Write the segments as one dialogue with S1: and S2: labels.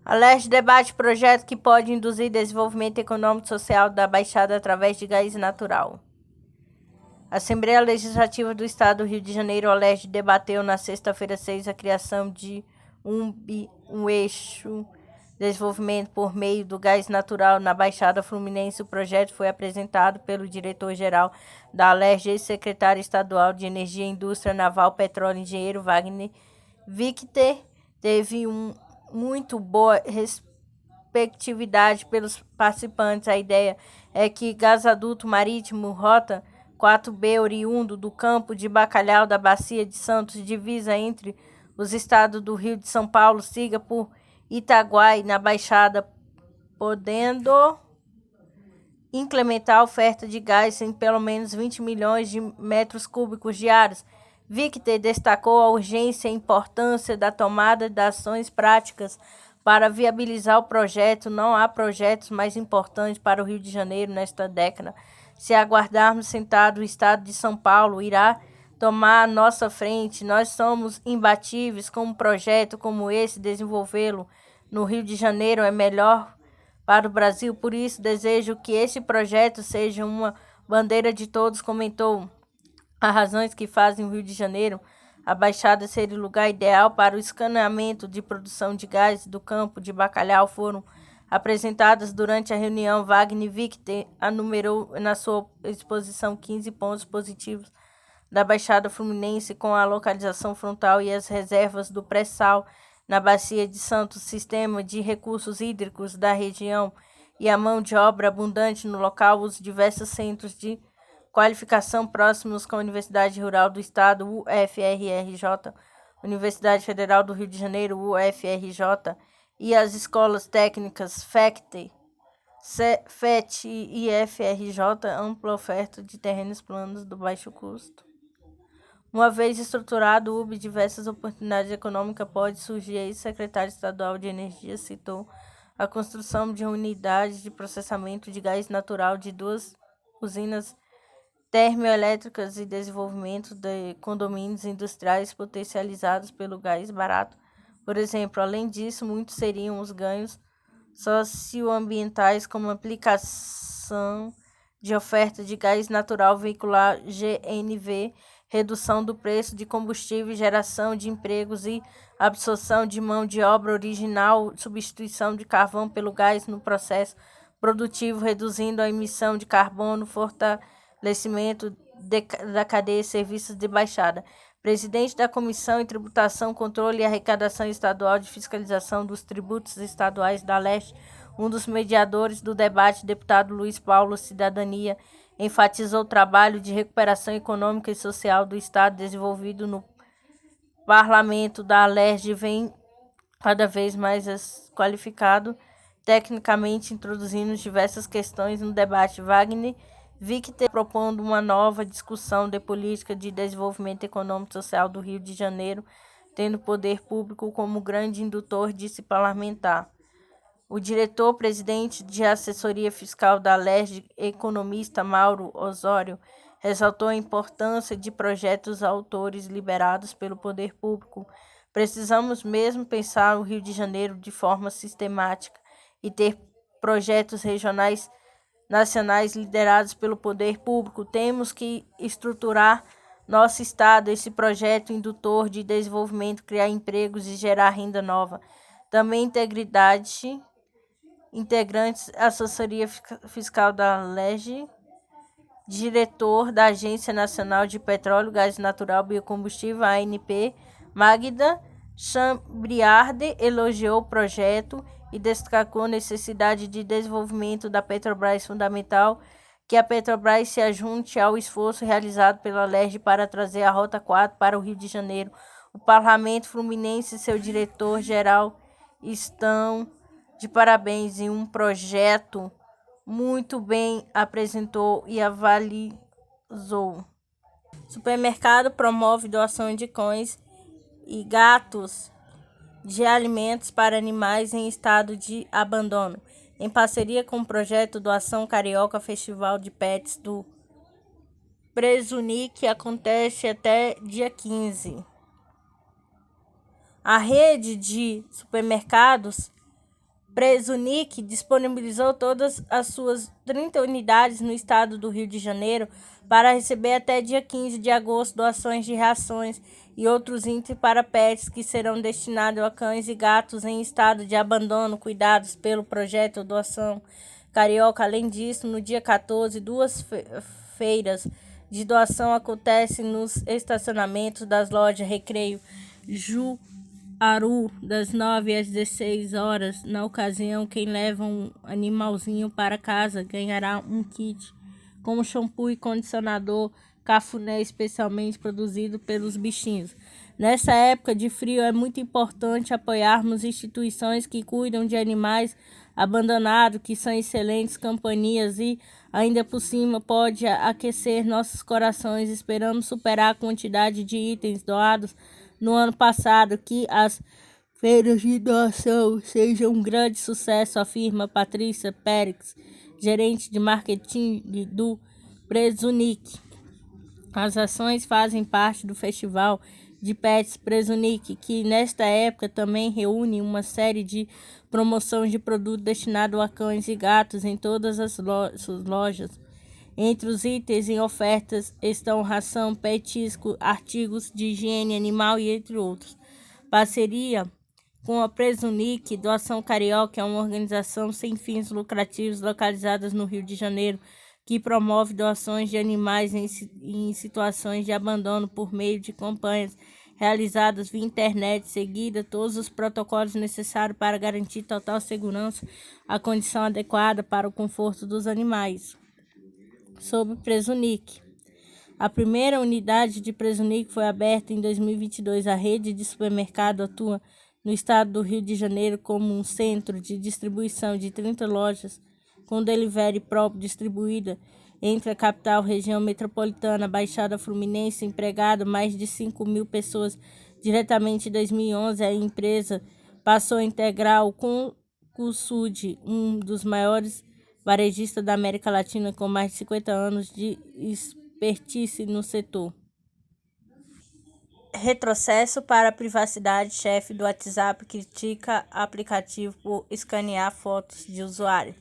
S1: A Leste debate projeto que pode induzir desenvolvimento econômico e social da Baixada através de gás natural. A Assembleia Legislativa do Estado do Rio de Janeiro, a Leste, debateu na sexta-feira 6 a criação de um eixo de desenvolvimento por meio do gás natural na Baixada Fluminense. O projeto foi apresentado pelo diretor-geral da Leste, ex-secretário estadual de Energia, Indústria Naval, Petróleo e Engenheiro Wagner Victor. Teve muito boa receptividade pelos participantes. A ideia é que gasoduto marítimo Rota 4B, oriundo do campo de Bacalhau da Bacia de Santos, divisa entre os estados do Rio de São Paulo, siga por Itaguai, na Baixada, podendo incrementar a oferta de gás em pelo menos 20 milhões de metros cúbicos diários. Victor destacou a urgência e importância da tomada de ações práticas para viabilizar o projeto. Não há projetos mais importantes para o Rio de Janeiro nesta década. Se aguardarmos sentado, o estado de São Paulo irá tomar a nossa frente. Nós somos imbatíveis com um projeto como esse. Desenvolvê-lo no Rio de Janeiro é melhor para o Brasil. Por isso, desejo que esse projeto seja uma bandeira de todos, comentou. As razões que fazem o Rio de Janeiro, a Baixada, ser o lugar ideal para o escaneamento de produção de gás do campo de Bacalhau foram apresentadas durante a reunião. Wagner Victor enumerou na sua exposição 15 pontos positivos da Baixada Fluminense, com a localização frontal e as reservas do pré-sal na Bacia de Santos, sistema de recursos hídricos da região e a mão de obra abundante no local, os diversos centros de qualificação próximos com a Universidade Rural do Estado, UFRJ, Universidade Federal do Rio de Janeiro, UFRJ, e as escolas técnicas FET e FRJ, ampla oferta de terrenos planos do baixo custo. Uma vez estruturado o UB, diversas oportunidades econômicas podem surgir. A ex-secretário estadual de Energia citou a construção de unidades de processamento de gás natural de 2 usinas termoelétricas e desenvolvimento de condomínios industriais potencializados pelo gás barato, por exemplo. Além disso, muitos seriam os ganhos socioambientais, como aplicação de oferta de gás natural veicular GNV, redução do preço de combustível, geração de empregos e absorção de mão de obra original, substituição de carvão pelo gás no processo produtivo, reduzindo a emissão de carbono, fortalecimento da cadeia de serviços de Baixada. Presidente da Comissão em Tributação, Controle e Arrecadação Estadual de Fiscalização dos Tributos Estaduais da Leste, um dos mediadores do debate, deputado Luiz Paulo Cidadania, enfatizou o trabalho de recuperação econômica e social do Estado desenvolvido no Parlamento da Leste, vem cada vez mais qualificado tecnicamente, introduzindo diversas questões no debate. Wagner Victor propondo uma nova discussão de política de desenvolvimento econômico e social do Rio de Janeiro, tendo o poder público como grande indutor, disse parlamentar. O diretor-presidente de assessoria fiscal da Leste, economista Mauro Osório, ressaltou a importância de projetos autores liberados pelo poder público. Precisamos mesmo pensar o Rio de Janeiro de forma sistemática e ter projetos regionais, nacionais liderados pelo poder público. Temos que estruturar nosso estado, esse projeto indutor de desenvolvimento, criar empregos e gerar renda nova. Também integrantes assessoria fiscal da Leste, diretor da Agência Nacional de Petróleo, Gás Natural e Biocombustível, ANP, Magda Chambriardi, elogiou o projeto e destacou a necessidade de desenvolvimento da Petrobras. Fundamental que a Petrobras se ajunte ao esforço realizado pela Leste para trazer a Rota 4 para o Rio de Janeiro. O Parlamento Fluminense e seu diretor-geral estão de parabéns em um projeto muito bem apresentou e avalizou. Supermercado promove doação de cães e gatos de alimentos para animais em estado de abandono. Em parceria com o projeto Doação Carioca, Festival de Pets do Presuni, que acontece até dia 15. A rede de supermercados Presunic disponibilizou todas as suas 30 unidades no estado do Rio de Janeiro para receber até dia 15 de agosto doações de rações e outros itens para pets que serão destinados a cães e gatos em estado de abandono cuidados pelo projeto Doação Carioca. Além disso, no dia 14, duas feiras de doação acontecem nos estacionamentos das lojas Recreio Juaru, das 9 às 16 horas. Na ocasião, quem leva um animalzinho para casa ganhará um kit com shampoo e condicionador cafuné especialmente produzido pelos bichinhos. Nessa época de frio é muito importante apoiarmos instituições que cuidam de animais abandonados, que são excelentes companhias e ainda por cima pode aquecer nossos corações. Esperamos superar a quantidade de itens doados no ano passado, que as feiras de doação sejam um grande sucesso, afirma Patrícia Pérez, gerente de marketing do Presunic. As ações fazem parte do Festival de Pets Presunic, que nesta época também reúne uma série de promoções de produtos destinados a cães e gatos em todas as lojas. Entre os itens em ofertas estão ração, petisco, artigos de higiene animal e entre outros. Parceria com a Presunic, Doação Carioca é uma organização sem fins lucrativos localizada no Rio de Janeiro, que promove doações de animais em situações de abandono por meio de campanhas realizadas via internet, seguida todos os protocolos necessários para garantir total segurança, a condição adequada para o conforto dos animais. Sobre Presunic. A primeira unidade de Presunic foi aberta em 2022. A rede de supermercado atua no estado do Rio de Janeiro como um centro de distribuição de 30 lojas com delivery próprio distribuída entre a capital, região metropolitana, Baixada Fluminense, empregado mais de 5.000 pessoas diretamente em 2011. A empresa passou a integrar o Concusud, um dos maiores varejistas da América Latina com mais de 50 anos de expertise no setor. Retrocesso para a privacidade. Chefe do WhatsApp critica aplicativo por escanear fotos de usuário.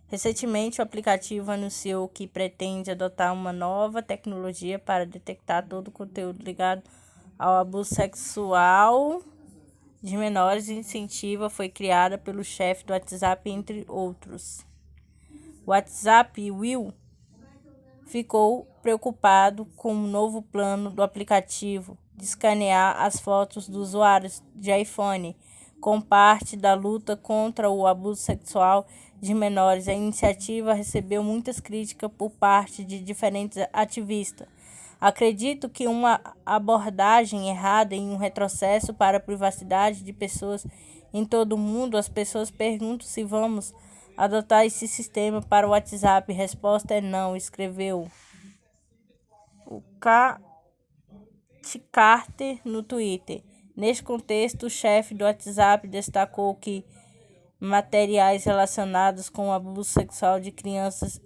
S1: Recentemente, o aplicativo anunciou que pretende adotar uma nova tecnologia para detectar todo o conteúdo ligado ao abuso sexual de menores. A iniciativa foi criada pelo chefe do WhatsApp, entre outros. O WhatsApp Will ficou preocupado com o novo plano do aplicativo de escanear as fotos dos usuários de iPhone como parte da luta contra o abuso sexual de menores. A iniciativa recebeu muitas críticas por parte de diferentes ativistas. Acredito que uma abordagem errada em um retrocesso para a privacidade de pessoas em todo o mundo. As pessoas perguntam se vamos adotar esse sistema para o WhatsApp. A resposta é não, escreveu o Carter no Twitter. Neste contexto, o chefe do WhatsApp destacou que materiais relacionados com o abuso sexual de crianças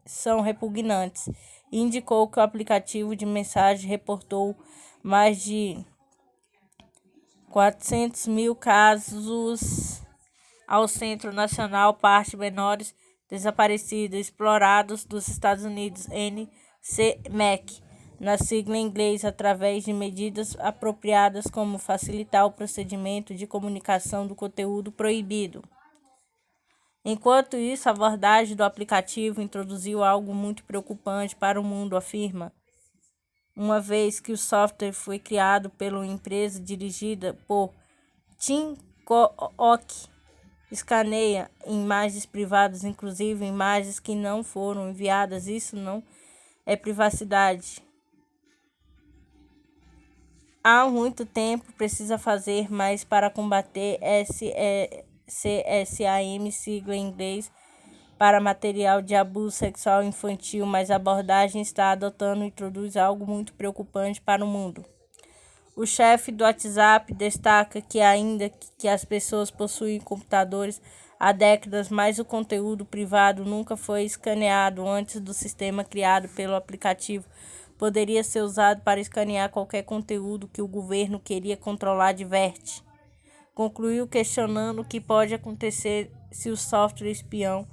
S1: são repugnantes e indicou que o aplicativo de mensagem reportou mais de 400.000 casos ao Centro Nacional Parte Menores Desaparecidos Explorados dos Estados Unidos, NCMEC, na sigla em inglês, através de medidas apropriadas como facilitar o procedimento de comunicação do conteúdo proibido. Enquanto isso, a abordagem do aplicativo introduziu algo muito preocupante para o mundo, afirma, uma vez que o software foi criado pela empresa dirigida por Tim Cook, escaneia imagens privadas, inclusive imagens que não foram enviadas. Isso não é privacidade. Há muito tempo precisa fazer mais para combater CSAM, sigla em inglês, para material de abuso sexual infantil, mas a abordagem está adotando e introduz algo muito preocupante para o mundo. O chefe do WhatsApp destaca que ainda que as pessoas possuem computadores há décadas, mas o conteúdo privado nunca foi escaneado antes do sistema criado pelo aplicativo. Poderia ser usado para escanear qualquer conteúdo que o governo queria controlar, adverte. concluiu questionando o que pode acontecer se o software espião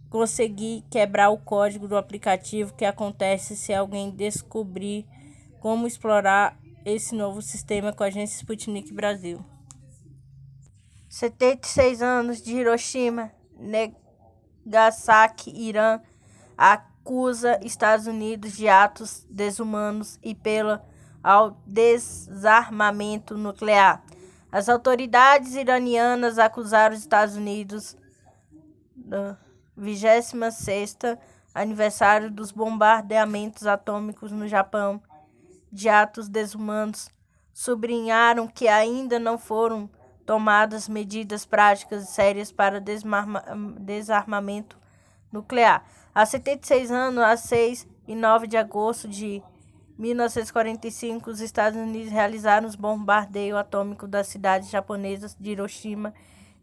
S1: conseguir quebrar o código do aplicativo, que acontece se alguém descobrir como explorar esse novo sistema com a agência Sputnik Brasil. 76 anos de Hiroshima, Nagasaki, Irã, acusa Estados Unidos de atos desumanos e apela ao desarmamento nuclear. As autoridades iranianas acusaram os Estados Unidos do 26º aniversário dos bombardeamentos atômicos no Japão de atos desumanos. Sublinharam que ainda não foram tomadas medidas práticas e sérias para desarmamento nuclear. Há 76 anos, a 6 e 9 de agosto de 1945, os Estados Unidos realizaram os bombardeios atômicos das cidades japonesas de Hiroshima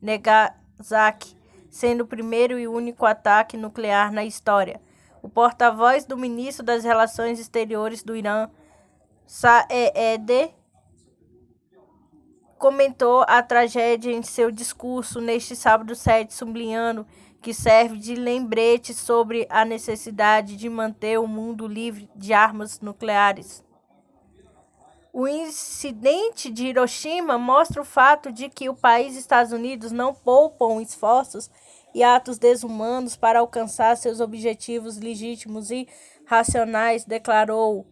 S1: e Nagasaki, sendo o primeiro e único ataque nuclear na história. O porta-voz do ministro das Relações Exteriores do Irã, Saeed, comentou a tragédia em seu discurso neste sábado 7, sublinhando que serve de lembrete sobre a necessidade de manter o mundo livre de armas nucleares. O incidente de Hiroshima mostra o fato de que o país Estados Unidos não poupam esforços e atos desumanos para alcançar seus objetivos legítimos e racionais, declarou,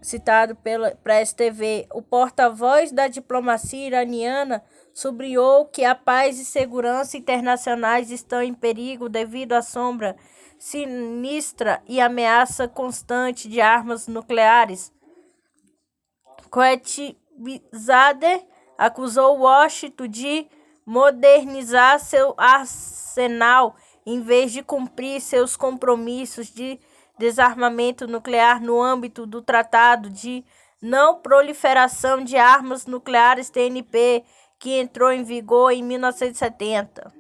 S1: citado pela Press TV. O porta-voz da diplomacia iraniana sublinhou que a paz e segurança internacionais estão em perigo devido à sombra sinistra e ameaça constante de armas nucleares. Khatibzadeh acusou Washington de modernizar seu arsenal em vez de cumprir seus compromissos de desarmamento nuclear no âmbito do Tratado de Não Proliferação de Armas Nucleares TNP, que entrou em vigor em 1970.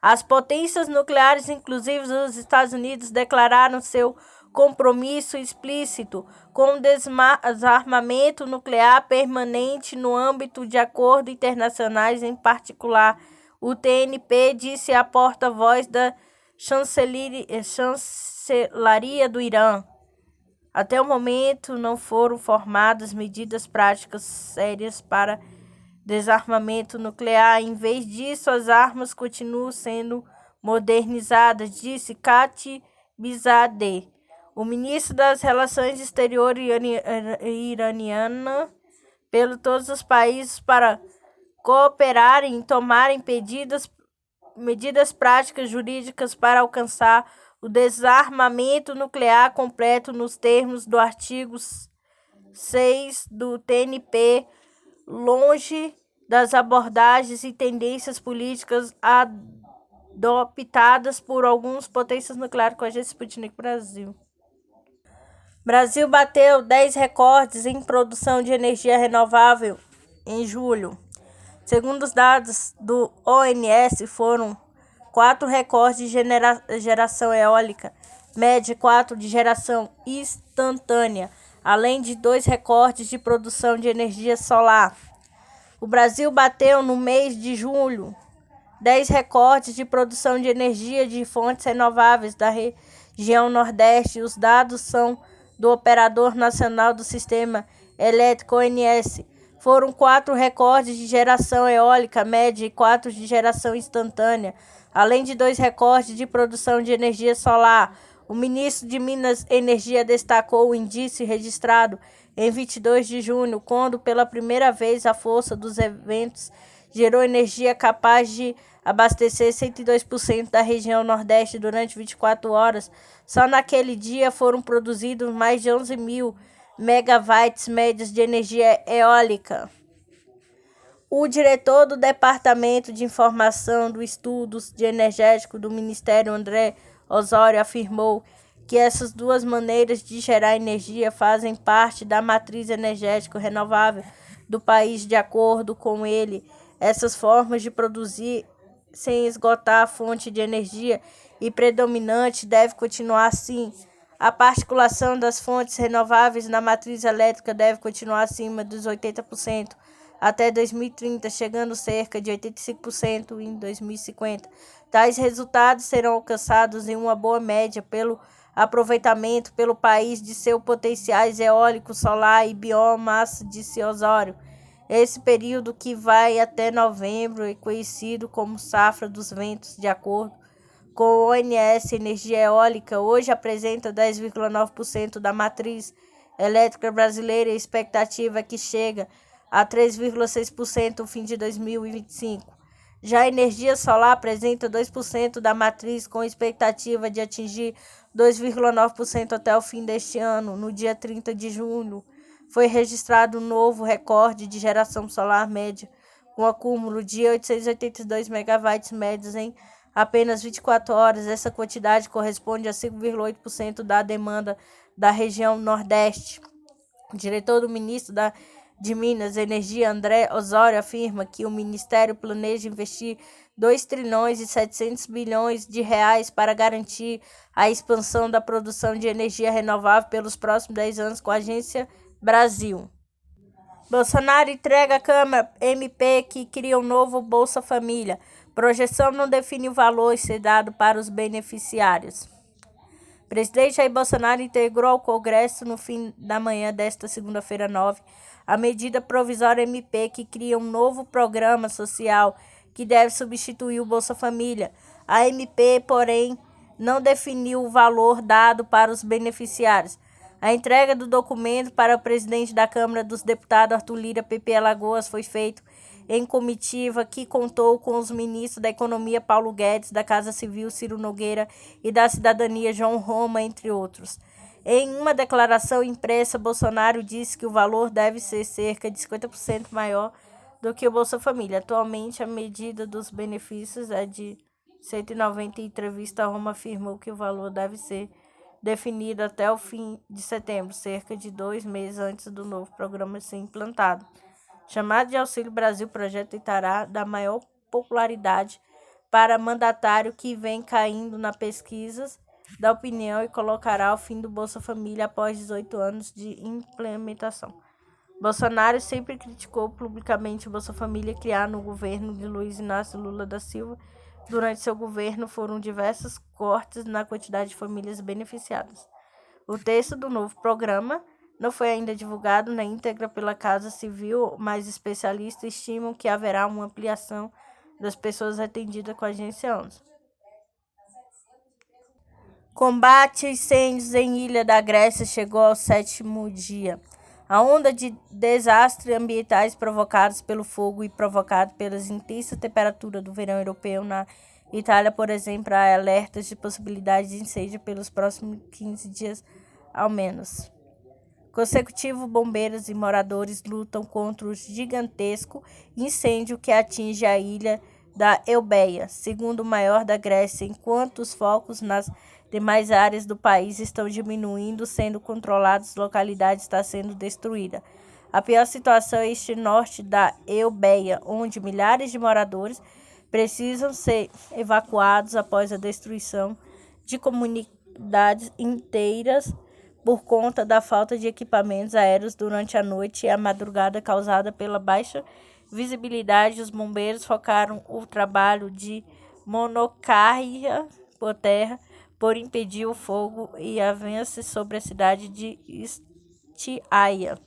S1: As potências nucleares, inclusive os Estados Unidos, declararam seu compromisso explícito com o desarmamento nuclear permanente no âmbito de acordos internacionais, em particular o TNP, disse a porta-voz da chancelaria do Irã. Até o momento não foram formadas medidas práticas sérias para desarmamento nuclear. Em vez disso, as armas continuam sendo modernizadas, disse Khatibzadeh. O ministro das Relações Exteriores iraniano apelou a todos os países para cooperarem e tomarem medidas práticas jurídicas para alcançar o desarmamento nuclear completo nos termos do artigo 6 do TNP, longe das abordagens e tendências políticas adoptadas por algumas potências nucleares com a agência Sputnik Brasil. Brasil bateu 10 recordes em produção de energia renovável em julho. Segundo os dados do ONS, foram 4 recordes de geração eólica média e 4 de geração instantânea, além de 2 recordes de produção de energia solar. O Brasil bateu no mês de julho 10 recordes de produção de energia de fontes renováveis da região Nordeste. Os dados são do Operador Nacional do Sistema Elétrico, ONS. Foram 4 recordes de geração eólica média e 4 de geração instantânea, além de 2 recordes de produção de energia solar. O ministro de Minas e Energia destacou o índice registrado em 22 de junho, quando pela primeira vez a força dos ventos gerou energia capaz de abastecer 102% da região Nordeste durante 24 horas. Só naquele dia foram produzidos mais de 11 mil megawatts médios de energia eólica. O diretor do Departamento de Informação do Estudos de Energético do Ministério, André Osório, afirmou que essas duas maneiras de gerar energia fazem parte da matriz energética renovável do país. De acordo com ele, essas formas de produzir sem esgotar a fonte de energia e predominante deve continuar assim. A participação das fontes renováveis na matriz elétrica deve continuar acima dos 80%. até 2030, chegando cerca de 85% em 2050. Tais resultados serão alcançados em uma boa média pelo aproveitamento pelo país de seus potenciais eólico, solar e biomassa decisório. Esse período, que vai até novembro, é conhecido como safra dos ventos, de acordo com o ONS. Energia eólica hoje apresenta 10,9% da matriz elétrica brasileira, e a expectativa é que chegue a 3,6% no fim de 2025. Já a energia solar apresenta 2% da matriz, com expectativa de atingir 2,9% até o fim deste ano. No dia 30 de julho, foi registrado um novo recorde de geração solar média, com acúmulo de 882 megawatts médios em apenas 24 horas. Essa quantidade corresponde a 5,8% da demanda da região Nordeste. O diretor do ministro de Minas e Energia, André Osório, afirma que o Ministério planeja investir 2 trilhões e 700 bilhões de reais para garantir a expansão da produção de energia renovável pelos próximos 10 anos com a Agência Brasil. Bolsonaro entrega à Câmara MP que cria um novo Bolsa Família. Projeção não define o valor a ser dado para os beneficiários. O presidente Jair Bolsonaro integrou ao Congresso no fim da manhã desta segunda-feira 9 a medida provisória MP que cria um novo programa social que deve substituir o Bolsa Família. A MP, porém, não definiu o valor dado para os beneficiários. A entrega do documento para o presidente da Câmara dos Deputados, Arthur Lira, PP Alagoas, foi feito em comitiva que contou com os ministros da Economia, Paulo Guedes, da Casa Civil, Ciro Nogueira, e da Cidadania, João Roma, entre outros. Em uma declaração impressa, Bolsonaro disse que o valor deve ser cerca de 50% maior do que o Bolsa Família. Atualmente, a medida dos benefícios é de 190. Em entrevista, a Roma afirmou que o valor deve ser definido até o fim de setembro, cerca de 2 meses antes do novo programa ser implantado. Chamado de Auxílio Brasil, o projeto tentará dar maior popularidade para mandatário que vem caindo nas pesquisas da opinião e colocará o fim do Bolsa Família após 18 anos de implementação. Bolsonaro sempre criticou publicamente o Bolsa Família criado no governo de Luiz Inácio Lula da Silva. Durante seu governo, foram diversos cortes na quantidade de famílias beneficiadas. O texto do novo programa não foi ainda divulgado na íntegra pela Casa Civil, mas especialistas estimam que haverá uma ampliação das pessoas atendidas com a Agência 11. Combate a incêndios em Ilha da Grécia chegou ao 7º dia. A onda de desastres ambientais provocados pelo fogo e provocada pelas intensas temperaturas do verão europeu na Itália, por exemplo, há alertas de possibilidade de incêndio pelos próximos 15 dias, ao menos. Consecutivo, bombeiros e moradores lutam contra o gigantesco incêndio que atinge a ilha da Eubéia, segundo maior da Grécia, enquanto os focos nas demais áreas do país estão diminuindo, sendo controlados, localidade está sendo destruída. A pior situação é este norte da Eubéia, onde milhares de moradores precisam ser evacuados após a destruição de comunidades inteiras por conta da falta de equipamentos aéreos durante a noite e a madrugada causada pela baixa visibilidade. Os bombeiros focaram o trabalho de monocarria por terra por impedir o fogo e avanço sobre a cidade de Istiaia.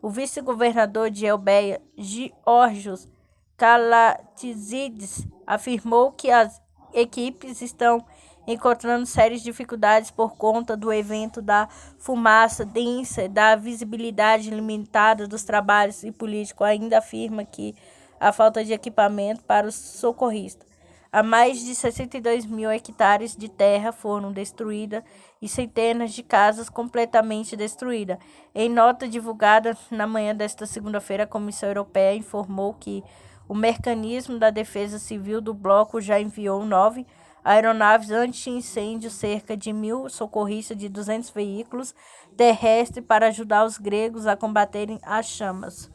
S1: O vice-governador de Eubéia, Giorgos Kalatzidis, afirmou que as equipes estão encontrando sérias dificuldades por conta do evento da fumaça densa, da visibilidade limitada dos trabalhos, e político ainda afirma que a falta de equipamento para os socorristas. Há mais de 62 mil hectares de terra foram destruídas e centenas de casas completamente destruídas. Em nota divulgada na manhã desta segunda-feira, a Comissão Europeia informou que o mecanismo da defesa civil do bloco já enviou 9 aeronaves anti-incêndio, cerca de 1.000 socorristas de 200 veículos terrestres para ajudar os gregos a combaterem as chamas.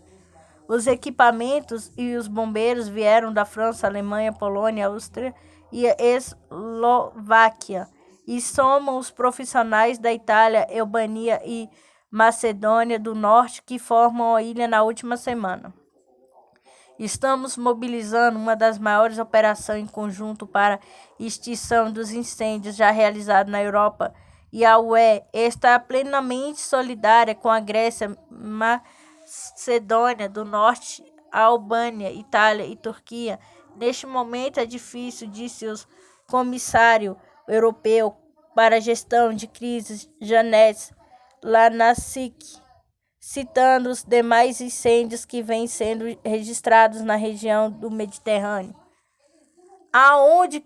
S1: Os equipamentos e os bombeiros vieram da França, Alemanha, Polônia, Áustria e Eslováquia e somam os profissionais da Itália, Albânia e Macedônia do Norte, que formam a ilha na última semana. Estamos mobilizando uma das maiores operações em conjunto para extinção dos incêndios já realizado na Europa, e a UE está plenamente solidária com a Grécia, Macedônia do Norte, a Albânia, Itália e Turquia. Neste momento é difícil, disse o comissário europeu para a gestão de crises, Janez Lanačik, citando os demais incêndios que vêm sendo registrados na região do Mediterrâneo. A onda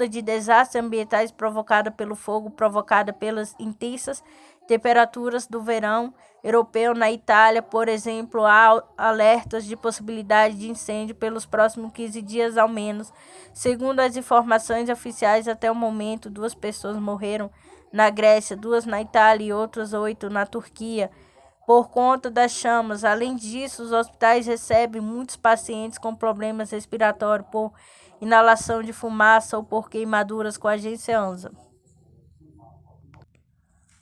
S1: de desastres ambientais provocada pelo fogo, provocada pelas intensas temperaturas do verão europeu na Itália, por exemplo, há alertas de possibilidade de incêndio pelos próximos 15 dias ao menos. Segundo as informações oficiais, até o momento, 2 pessoas morreram na Grécia, 2 na Itália e outras 8 na Turquia, por conta das chamas. Além disso, os hospitais recebem muitos pacientes com problemas respiratórios por inalação de fumaça ou por queimaduras com a agência ANSA.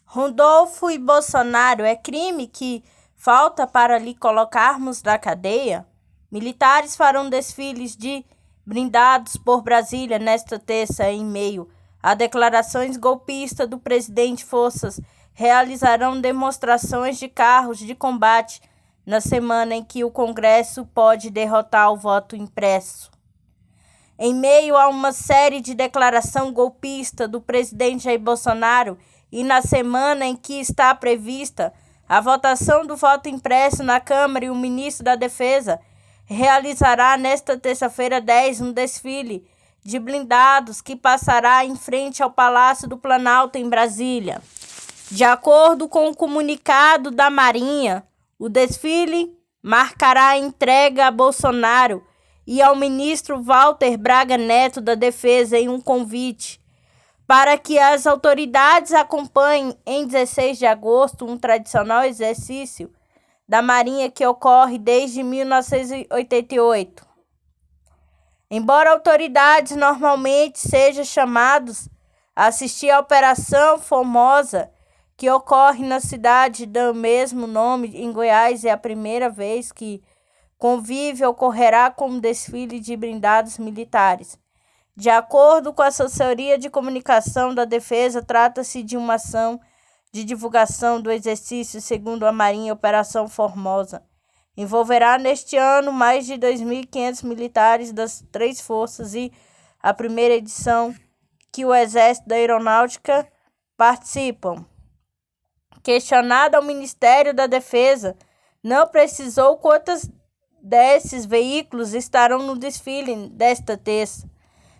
S1: Rodolfo e Bolsonaro, é crime que falta para lhe colocarmos na cadeia? Militares farão desfiles de blindados por Brasília nesta terça em meio a declarações golpistas do presidente. Forças realizarão demonstrações de carros de combate na semana em que o Congresso pode derrotar o voto impresso. Em meio a uma série de declarações golpistas do presidente Jair Bolsonaro e na semana em que está prevista a votação do voto impresso na Câmara, e o ministro da Defesa realizará nesta terça-feira 10 um desfile de blindados que passará em frente ao Palácio do Planalto em Brasília. De acordo com o comunicado da Marinha, o desfile marcará a entrega a Bolsonaro e ao ministro Walter Braga Neto da Defesa em um convite para que as autoridades acompanhem em 16 de agosto um tradicional exercício da Marinha que ocorre desde 1988. Embora autoridades normalmente sejam chamados a assistir à Operação Formosa, que ocorre na cidade do mesmo nome, em Goiás, é a primeira vez que convívio ocorrerá com um desfile de blindados militares. De acordo com a assessoria de comunicação da Defesa, trata-se de uma ação de divulgação do exercício. Segundo a Marinha, a Operação Formosa envolverá neste ano mais de 2.500 militares das 3 forças e a primeira edição que o Exército da Aeronáutica participam. Questionado ao Ministério da Defesa, não precisou quantos desses veículos estarão no desfile desta terça.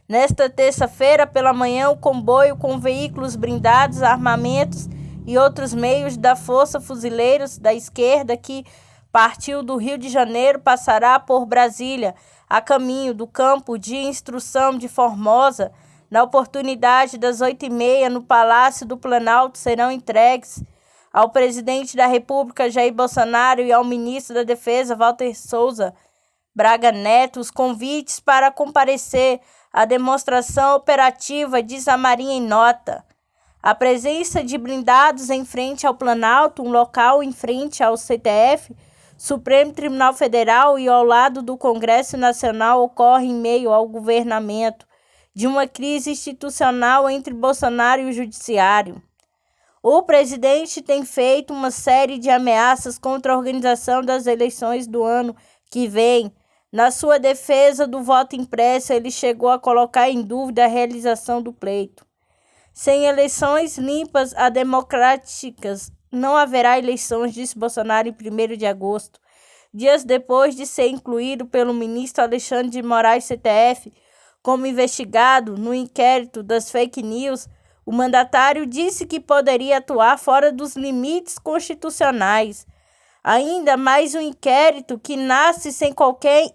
S1: Nesta terça-feira, pela manhã, o comboio com veículos blindados, armamentos e outros meios da Força Fuzileiros da Esquerda, que partiu do Rio de Janeiro, passará por Brasília, a caminho do campo de instrução de Formosa. Na oportunidade das 8h30, no Palácio do Planalto, serão entregues ao presidente da República, Jair Bolsonaro, e ao ministro da Defesa, Walter Souza Braga Neto, os convites para comparecer à demonstração operativa, diz a Marinha em nota. A presença de blindados em frente ao Planalto, um local em frente ao STF, Supremo Tribunal Federal, e ao lado do Congresso Nacional, ocorre em meio ao governamento de uma crise institucional entre Bolsonaro e o Judiciário. O presidente tem feito uma série de ameaças contra a organização das eleições do ano que vem. Na sua defesa do voto impresso, ele chegou a colocar em dúvida a realização do pleito. Sem eleições limpas e democráticas, não haverá eleições, disse Bolsonaro em 1º de agosto. Dias depois de ser incluído pelo ministro Alexandre de Moraes, STF, como investigado no inquérito das fake news, o mandatário disse que poderia atuar fora dos limites constitucionais. Ainda mais um inquérito que nasce sem qualquer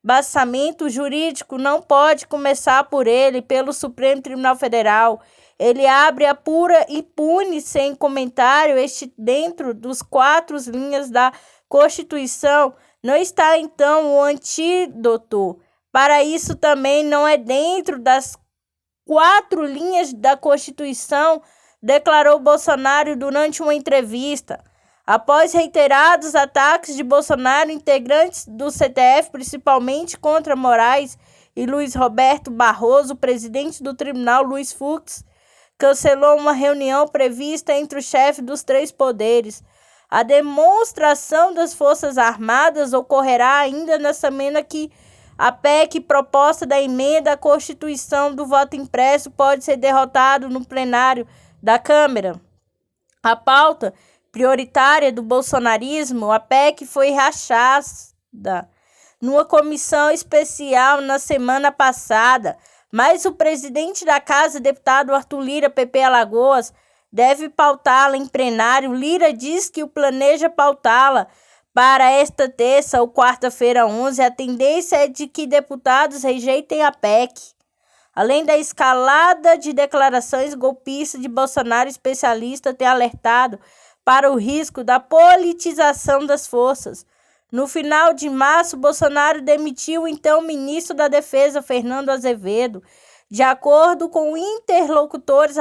S1: embasamento jurídico não pode começar por ele, pelo Supremo Tribunal Federal. Ele abre a pura e pune sem comentário. Este dentro dos 4 linhas da Constituição. Não está então o antídoto para isso? Também não é dentro das 4 linhas da Constituição, declarou Bolsonaro durante uma entrevista. Após reiterados ataques de Bolsonaro, integrantes do STF, principalmente contra Moraes e Luiz Roberto Barroso, o presidente do tribunal, Luiz Fux, cancelou uma reunião prevista entre os chefes dos três poderes. A demonstração das Forças Armadas ocorrerá ainda na semana que a PEC, proposta da emenda à Constituição do voto impresso, pode ser derrotado no plenário da Câmara. A pauta prioritária do bolsonarismo, a PEC, foi rachada numa comissão especial na semana passada, mas o presidente da Casa, deputado Arthur Lira, PP Alagoas, deve pautá-la em plenário. Lira diz que o planeja pautá-la para esta terça ou quarta-feira 11. A tendência é de que deputados rejeitem a PEC. Além da escalada de declarações golpistas de Bolsonaro, especialista tem alertado para o risco da politização das forças. No final de março, Bolsonaro demitiu o então ministro da Defesa, Fernando Azevedo. De acordo com interlocutores,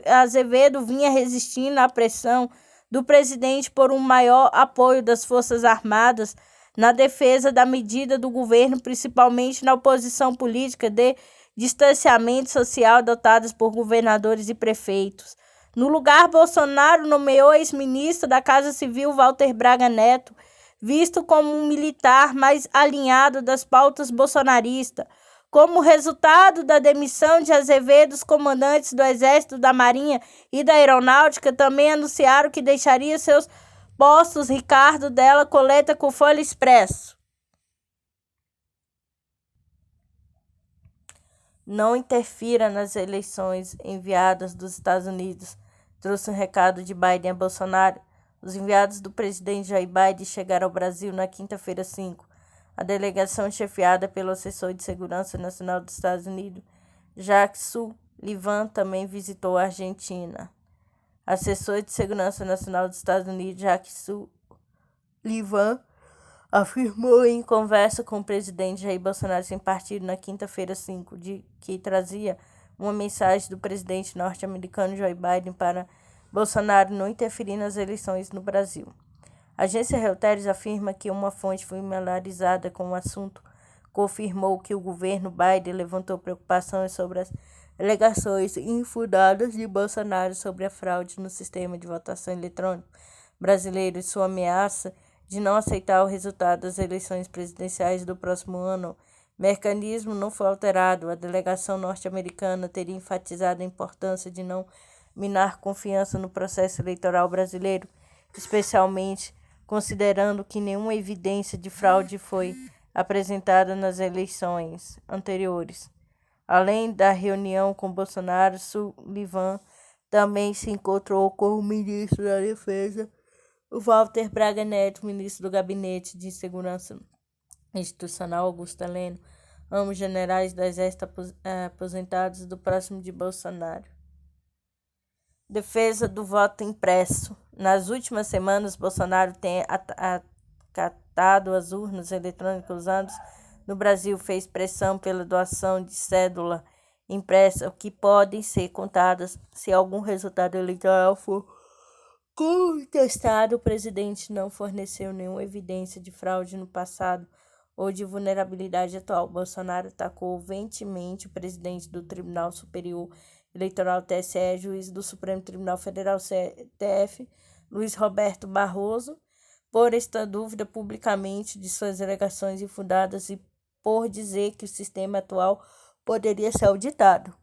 S1: Azevedo vinha resistindo à pressão do presidente por um maior apoio das Forças Armadas na defesa da medida do governo, principalmente na oposição política de distanciamento social adotadas por governadores e prefeitos. No lugar, Bolsonaro nomeou ex-ministro da Casa Civil, Walter Braga Neto, visto como um militar mais alinhado das pautas bolsonaristas. Como resultado da demissão de Azevedo, os comandantes do Exército, da Marinha e da Aeronáutica também anunciaram que deixaria seus postos. Ricardo Della Coleta com Folha Expresso. Não interfira nas eleições enviadas dos Estados Unidos, trouxe um recado de Biden a Bolsonaro. Os enviados do presidente Joe Biden chegaram ao Brasil na quinta-feira 5. A delegação, chefiada pelo assessor de Segurança Nacional dos Estados Unidos, Jacques Sullivan, também visitou a Argentina. Assessor de Segurança Nacional dos Estados Unidos, Jacques Sullivan, afirmou em conversa com o presidente Jair Bolsonaro sem partido na quinta-feira 5, de que trazia uma mensagem do presidente norte-americano Joe Biden para Bolsonaro não interferir nas eleições no Brasil. A agência Reuters afirma que uma fonte familiarizada com o assunto confirmou que o governo Biden levantou preocupações sobre as alegações infundadas de Bolsonaro sobre a fraude no sistema de votação eletrônico brasileiro e sua ameaça de não aceitar o resultado das eleições presidenciais do próximo ano. O mecanismo não foi alterado. A delegação norte-americana teria enfatizado a importância de não minar confiança no processo eleitoral brasileiro, especialmente considerando que nenhuma evidência de fraude foi apresentada nas eleições anteriores. Além da reunião com Bolsonaro, Sullivan também se encontrou com o ministro da Defesa, Walter Braga Neto, ministro do Gabinete de Segurança Institucional, Augusto Heleno, ambos generais do Exército aposentados do próximo de Bolsonaro. Defesa do voto impresso. Nas últimas semanas, Bolsonaro tem acatado as urnas eletrônicas usadas no Brasil, fez pressão pela doação de cédula impressa, que podem ser contadas se algum resultado eleitoral for contestado. O presidente não forneceu nenhuma evidência de fraude no passado ou de vulnerabilidade atual. Bolsonaro atacou veementemente o presidente do Tribunal Superior Eleitoral, TSE, juiz do Supremo Tribunal Federal, STF, Luiz Roberto Barroso, por esta dúvida publicamente de suas alegações infundadas e por dizer que o sistema atual poderia ser auditado.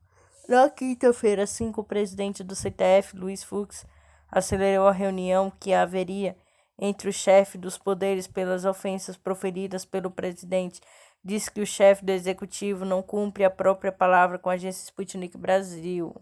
S1: Na quinta-feira 5, o presidente do STF, Luiz Fux, acelerou a reunião que haveria entre o chefe dos poderes pelas ofensas proferidas pelo presidente. Diz que o chefe do executivo não cumpre a própria palavra com a agência Sputnik Brasil.